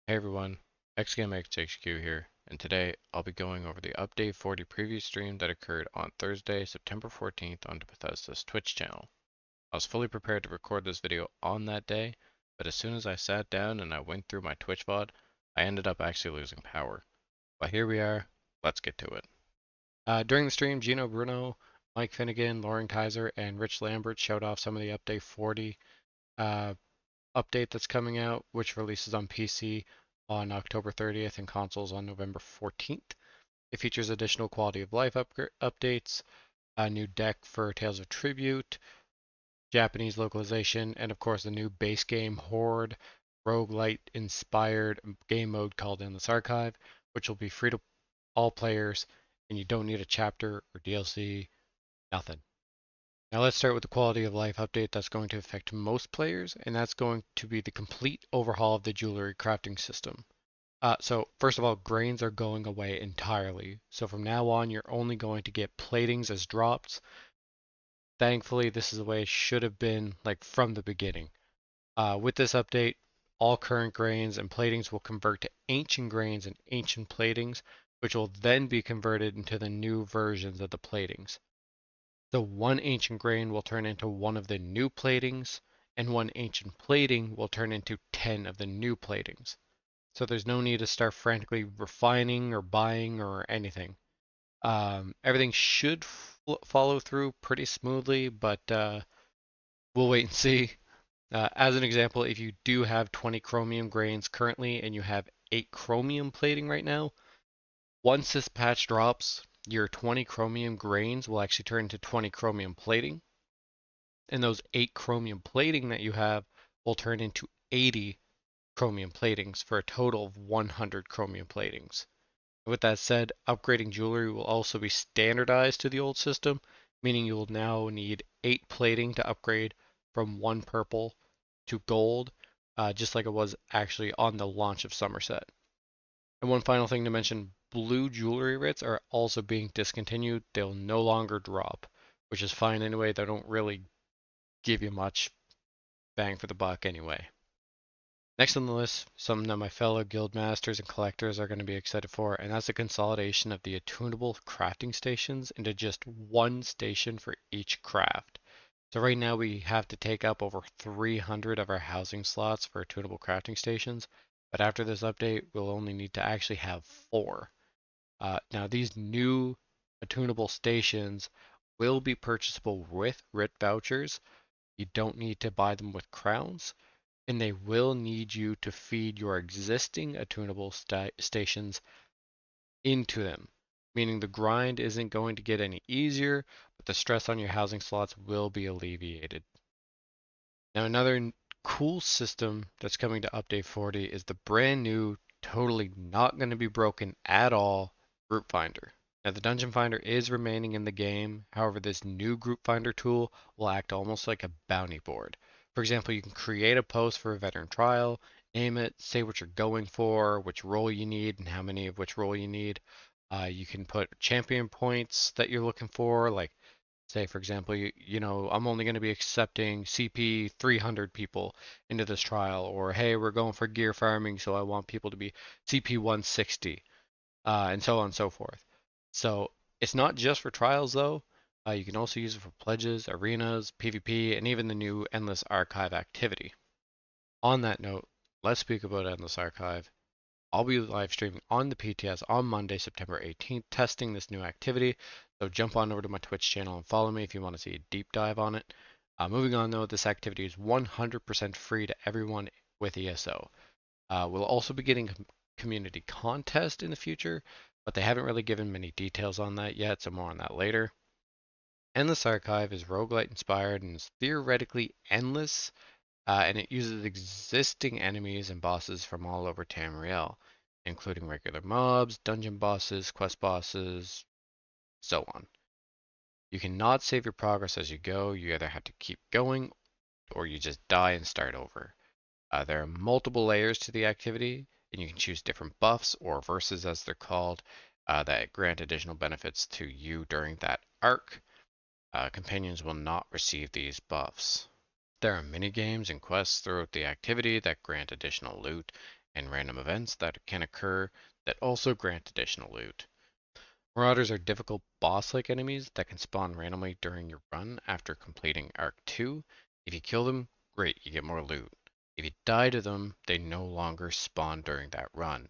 Hey everyone, XGameXHQ here, and today I'll be going over the Update 40 preview stream that occurred on Thursday, September 14th on Bethesda's Twitch channel. I was fully prepared to record this video on that day, but as soon as I sat down and I went through my Twitch VOD, I ended up actually losing power. But here we are, let's get to it. During the stream, Gino Bruno, Mike Finnegan, Lauren Kaiser, and Rich Lambert showed off some of the Update 40 uh, update that's coming out, which releases on PC on October 30th and consoles on November 14th. It features additional quality of life updates, a new deck for Tales of Tribute, Japanese localization, and of course the new base game Horde roguelite inspired game mode called Endless Archive, which will be free to all players, and you don't need a chapter or DLC, nothing. Now let's start with the quality of life update that's going to affect most players, and that's going to be the complete overhaul of the jewelry crafting system. So first of all, grains are going away entirely. So from now on, you're only going to get platings as drops. Thankfully, this is the way it should have been like from the beginning. With this update, all current grains and platings will convert to ancient grains and ancient platings, which will then be converted into the new versions of the platings. So one ancient grain will turn into one of the new platings, and one ancient plating will turn into 10 of the new platings. So there's no need to start frantically refining or buying or anything. Everything should follow through pretty smoothly, but we'll wait and see. As an example, if you do have 20 chromium grains currently and you have 8 chromium plating right now, once this patch drops, your 20 chromium grains will actually turn into 20 chromium plating, and those 8 chromium plating that you have will turn into 80 chromium platings for a total of 100 chromium platings. With that said, upgrading jewelry will also be standardized to the old system, meaning you will now need 8 plating to upgrade from 1 purple to gold, just like it was actually on the launch of Somerset. And one final thing to mention, blue jewelry writs are also being discontinued. They'll no longer drop, which is fine anyway. They don't really give you much bang for the buck anyway. Next on the list, something that my fellow guild masters and collectors are going to be excited for, and that's the consolidation of the attunable crafting stations into just one station for each craft. So right now we have to take up over 300 of our housing slots for attunable crafting stations, but after this update, we'll only need to actually have 4. Now these new attunable stations will be purchasable with RIT vouchers. You don't need to buy them with crowns, and they will need you to feed your existing attunable stations into them, meaning the grind isn't going to get any easier, but the stress on your housing slots will be alleviated. Now, another cool system that's coming to Update 40 is the brand new, totally not going to be broken at all, Group Finder. Now, the Dungeon Finder is remaining in the game. However, this new Group Finder tool will act almost like a bounty board. For example, you can create a post for a veteran trial, name it, say what you're going for, which role you need, and how many of which role you need. You can put champion points that you're looking for, like say for example, I'm only going to be accepting CP 300 people into this trial, or hey, we're going for gear farming, so I want people to be CP 160, and so on and so forth. So it's not just for trials though. You can also use it for pledges, arenas, PvP, and even the new Endless Archive activity. On that note, let's speak about Endless Archive. I'll be live streaming on the PTS on Monday, September 18th, testing this new activity. So jump on over to my Twitch channel and follow me if you want to see a deep dive on it. Moving on though, this activity is 100% free to everyone with ESO. We'll also be getting a community contest in the future, but they haven't really given many details on that yet, so more on that later. Endless Archive is roguelite inspired and is theoretically endless, and it uses existing enemies and bosses from all over Tamriel, including regular mobs, dungeon bosses, quest bosses, so on. You cannot save your progress as you go. You either have to keep going or you just die and start over. There are multiple layers to the activity, and you can choose different buffs or verses as they're called that grant additional benefits to you during that arc. Companions will not receive these buffs. There are mini games and quests throughout the activity that grant additional loot and random events that can occur that also grant additional loot. Marauders are difficult boss-like enemies that can spawn randomly during your run after completing Arc 2. If you kill them, great, you get more loot. If you die to them, they no longer spawn during that run.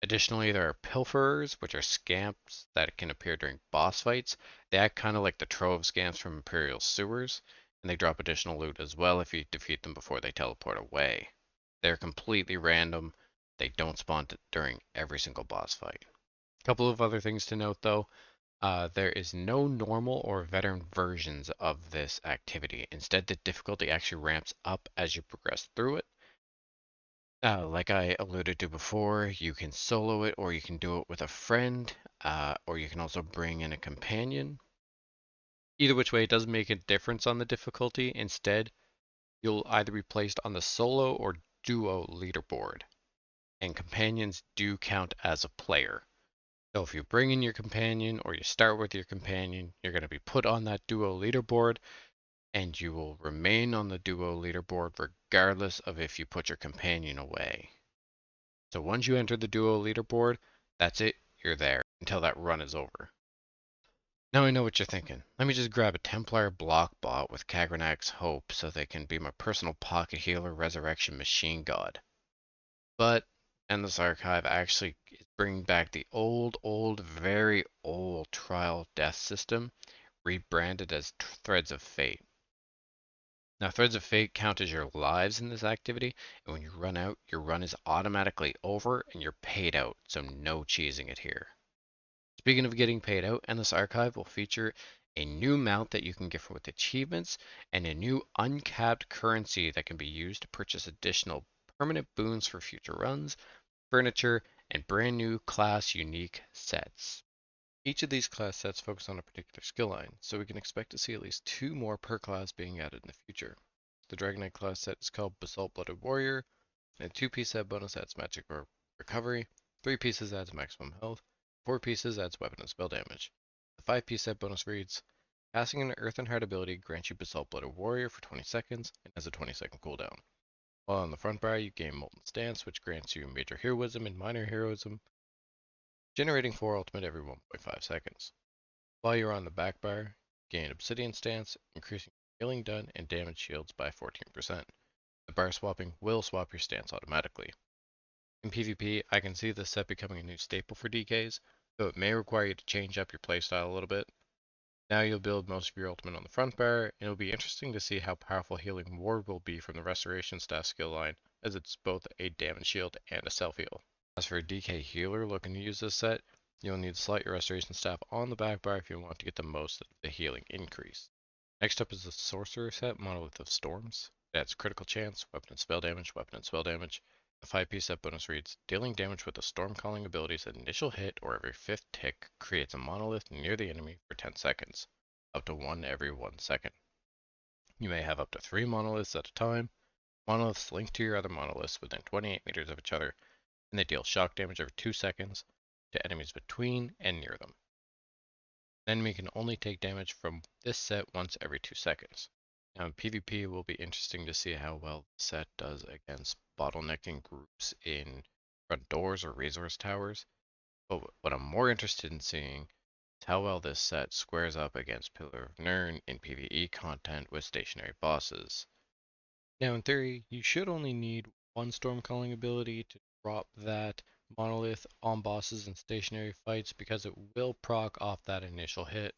Additionally, there are pilferers, which are scamps that can appear during boss fights. They act kind of like the trove scamps from Imperial Sewers, and they drop additional loot as well if you defeat them before they teleport away. They're completely random. They don't spawn during every single boss fight. A couple of other things to note though. There is no normal or veteran versions of this activity. Instead, the difficulty actually ramps up as you progress through it. Like I alluded to before, you can solo it or you can do it with a friend, or you can also bring in a companion. Either which way, it doesn't make a difference on the difficulty. Instead, you'll either be placed on the solo or duo leaderboard, and companions do count as a player. So if you bring in your companion or you start with your companion, you're going to be put on that duo leaderboard, and you will remain on the duo leaderboard regardless of if you put your companion away. So once you enter the duo leaderboard, that's it, you're there until that run is over. Now I know what you're thinking. Let me just grab a Templar block bot with Kagranak's Hope so they can be my personal pocket healer resurrection machine god. But Endless Archive actually is bringing back the very old trial death system, rebranded as Threads of Fate. Now, Threads of Fate count as your lives in this activity, and when you run out, your run is automatically over and you're paid out, so no cheesing it here. Speaking of getting paid out, Endless Archive will feature a new mount that you can get with achievements and a new uncapped currency that can be used to purchase additional permanent boons for future runs, furniture, and brand new class unique sets. Each of these class sets focus on a particular skill line, so we can expect to see at least 2 more per class being added in the future. The Dragonknight class set is called Basalt Blooded Warrior, and a 2-piece set bonus adds magic or recovery, 3 pieces adds maximum health, 4 pieces adds weapon and spell damage. The 5-piece set bonus reads, casting an Earthen Heart ability grants you Basalt Blooded Warrior for 20 seconds and has a 20-second cooldown. While on the front bar, you gain Molten Stance, which grants you Major Heroism and Minor Heroism, generating 4 ultimate every 1.5 seconds. While you're on the back bar, gain Obsidian Stance, increasing healing done and damage shields by 14%. The bar swapping will swap your stance automatically. In PvP, I can see this set becoming a new staple for DKs, though it may require you to change up your playstyle a little bit. Now you'll build most of your ultimate on the front bar, and it'll be interesting to see how powerful Healing Ward will be from the Restoration staff skill line, as it's both a damage shield and a self-heal. As for a DK healer looking to use this set, you'll need to slot your Restoration staff on the back bar if you want to get the most of the healing increase. Next up is the Sorcerer set, Monolith of Storms. It adds critical chance, weapon and spell damage, weapon and spell damage. The 5-piece set bonus reads, dealing damage with the Storm Calling ability's initial hit or every 5th tick creates a monolith near the enemy for 10 seconds, up to 1 every 1 second. You may have up to 3 monoliths at a time. Monoliths link to your other monoliths within 28 meters of each other, and they deal shock damage every 2 seconds to enemies between and near them. An enemy can only take damage from this set once every 2 seconds. Now in PvP, it will be interesting to see how well the set does against bottlenecking groups in front doors or resource towers. But what I'm more interested in seeing is how well this set squares up against Pillar of Nirn in PvE content with stationary bosses. Now in theory, you should only need 1 storm calling ability to drop that monolith on bosses in stationary fights because it will proc off that initial hit.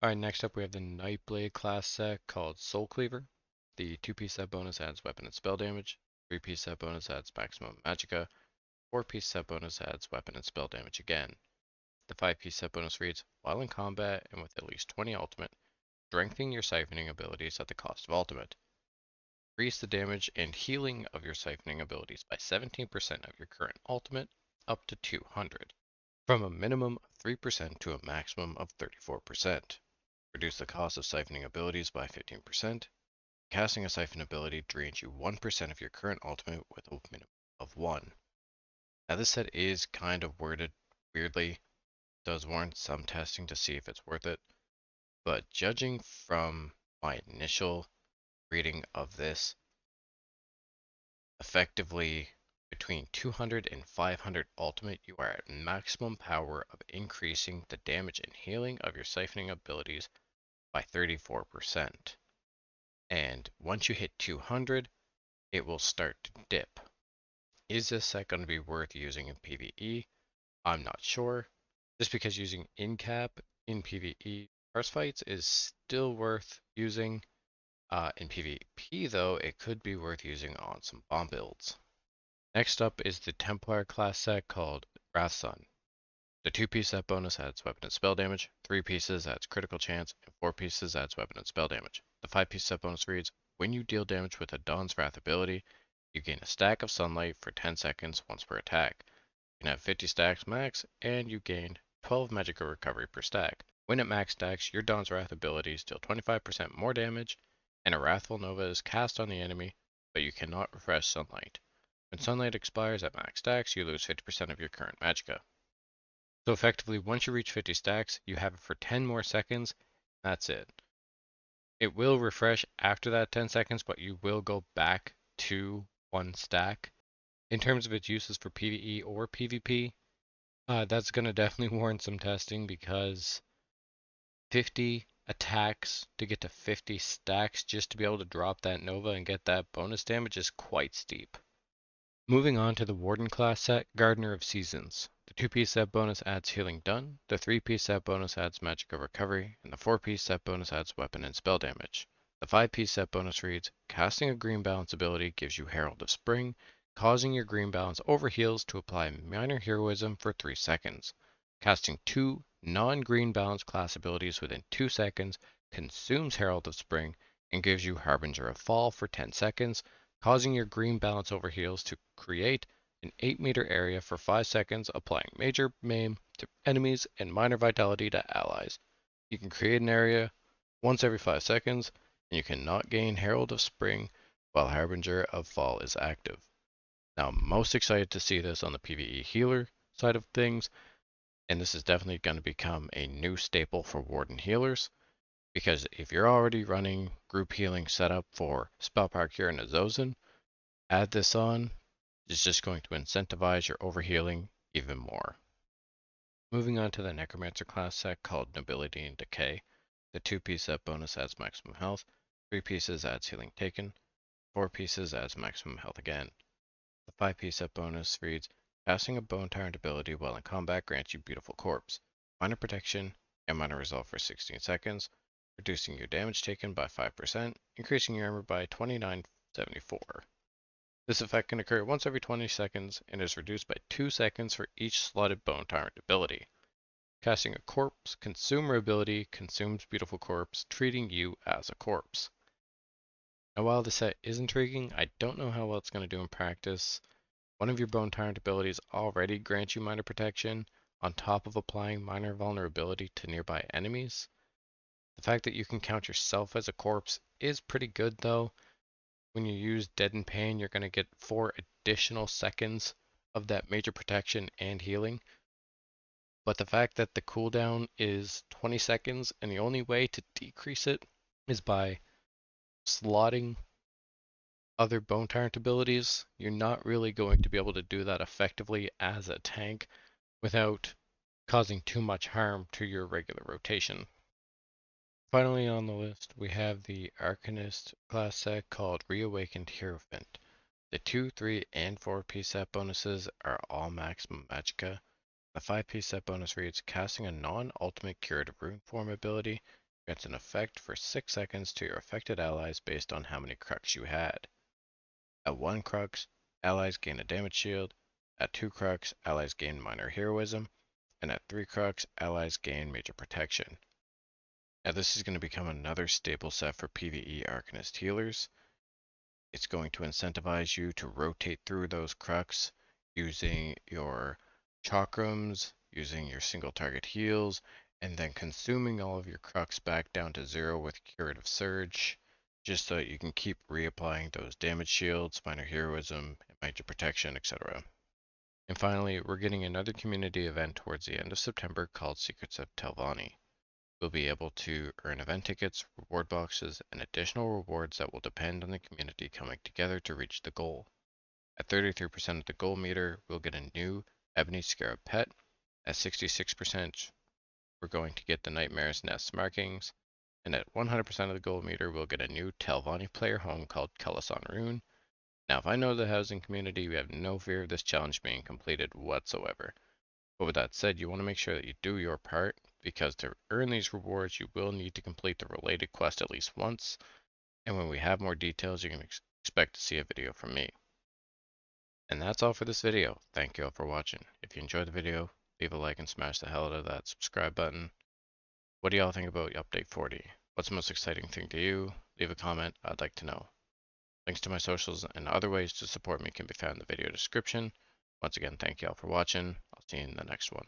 Alright, next up we have the Nightblade class set called Soul Cleaver. The 2-piece set bonus adds weapon and spell damage, 3-piece set bonus adds maximum magicka, 4-piece set bonus adds weapon and spell damage again. The 5-piece set bonus reads, while in combat and with at least 20 ultimate, strengthening your siphoning abilities at the cost of ultimate. Increase the damage and healing of your siphoning abilities by 17% of your current ultimate, up to 200, from a minimum of 3% to a maximum of 34%. Reduce the cost of siphoning abilities by 15%. Casting a siphon ability drains you 1% of your current ultimate with a minimum of 1. Now this set is kind of worded weirdly, does warrant some testing to see if it's worth it, but judging from my initial reading of this, effectively Between 200 and 500 ultimate, you are at maximum power of increasing the damage and healing of your siphoning abilities by 34%. And once you hit 200, it will start to dip. Is this set going to be worth using in PvE? I'm not sure. Just because using in-cap in PvE boss fights is still worth using. In PvP though, it could be worth using on some bomb builds. Next up is the Templar class set called Wrathsun. The 2-piece set bonus adds weapon and spell damage, 3 pieces adds critical chance, and 4 pieces adds weapon and spell damage. The 5-piece set bonus reads, when you deal damage with a Dawn's Wrath ability, you gain a stack of sunlight for 10 seconds once per attack. You can have 50 stacks max, and you gain 12 magical recovery per stack. When at max stacks, your Dawn's Wrath abilities deal 25% more damage, and a Wrathful Nova is cast on the enemy, but you cannot refresh sunlight. When sunlight expires at max stacks, you lose 50% of your current magicka. So effectively, once you reach 50 stacks, you have it for 10 more seconds. That's it. It will refresh after that 10 seconds, but you will go back to 1 stack. In terms of its uses for PvE or PvP, that's going to definitely warrant some testing because 50 attacks to get to 50 stacks just to be able to drop that Nova and get that bonus damage is quite steep. Moving on to the Warden class set, Gardener of Seasons. The 2-piece set bonus adds Healing Done, the 3-piece set bonus adds Magical Recovery, and the 4-piece set bonus adds weapon and spell damage. The 5-piece set bonus reads, casting a green balance ability gives you Herald of Spring, causing your green balance overheals to apply minor heroism for 3 seconds. Casting 2 non-green balance class abilities within 2 seconds consumes Herald of Spring and gives you Harbinger of Fall for 10 seconds, causing your green balance overheals to create an 8-meter area for 5 seconds, applying major maim to enemies and minor vitality to allies. You can create an area once every 5 seconds, and you cannot gain Herald of Spring while Harbinger of Fall is active. Now, I'm most excited to see this on the PvE healer side of things, and this is definitely going to become a new staple for Warden healers, because if you're already running group healing setup for Spellpower Cure and Azozin, add this on is just going to incentivize your overhealing even more. Moving on to the Necromancer class set called Nobility and Decay. The 2-piece set bonus adds maximum health, 3 pieces adds healing taken, 4 pieces adds maximum health again. The 5-piece set bonus reads, casting a Bone Tyrant ability while in combat grants you Beautiful Corpse, minor protection, and minor resolve for 16 seconds, reducing your damage taken by 5%, increasing your armor by 2974. This effect can occur once every 20 seconds and is reduced by 2 seconds for each slotted Bone Tyrant ability. Casting a Corpse Consumer ability consumes Beautiful Corpse, treating you as a corpse. Now while the set is intriguing, I don't know how well it's going to do in practice. One of your Bone Tyrant abilities already grants you minor protection, on top of applying minor vulnerability to nearby enemies. The fact that you can count yourself as a corpse is pretty good though. When you use Deaden Pain, you're going to get 4 additional seconds of that major protection and healing. But the fact that the cooldown is 20 seconds and the only way to decrease it is by slotting other Bone Tyrant abilities, you're not really going to be able to do that effectively as a tank without causing too much harm to your regular rotation. Finally on the list, we have the Arcanist class set called Reawakened Hierophant. The 2, 3, and 4-piece set bonuses are all maximum magicka. The 5-piece set bonus reads, casting a non-ultimate curative rune form ability grants an effect for 6 seconds to your affected allies based on how many crux you had. At 1 crux, allies gain a damage shield. At 2 crux, allies gain minor heroism. And at 3 crux, allies gain major protection. Now this is going to become another staple set for PvE Arcanist healers. It's going to incentivize you to rotate through those crux using your chakrams, using your single target heals, and then consuming all of your crux back down to 0 with Curative Surge, just so that you can keep reapplying those damage shields, minor heroism, major protection, etc. And finally, we're getting another community event towards the end of September called Secrets of Telvanni. You'll be able to earn event tickets, reward boxes, and additional rewards that will depend on the community coming together to reach the goal. At 33% of the gold meter, we'll get a new Ebony Scarab pet. At 66%, we're going to get the Nightmare's Nest markings. And at 100% of the gold meter, we'll get a new Telvanni player home called Calasan Rune. Now, if I know the housing community, we have no fear of this challenge being completed whatsoever. But with that said, you want to make sure that you do your part, because to earn these rewards, you will need to complete the related quest at least once. And when we have more details, you can expect to see a video from me. And that's all for this video. Thank you all for watching. If you enjoyed the video, leave a like and smash the hell out of that subscribe button. What do y'all think about Update 40? What's the most exciting thing to you? Leave a comment, I'd like to know. Links to my socials and other ways to support me can be found in the video description. Once again, thank you all for watching. I'll see you in the next one.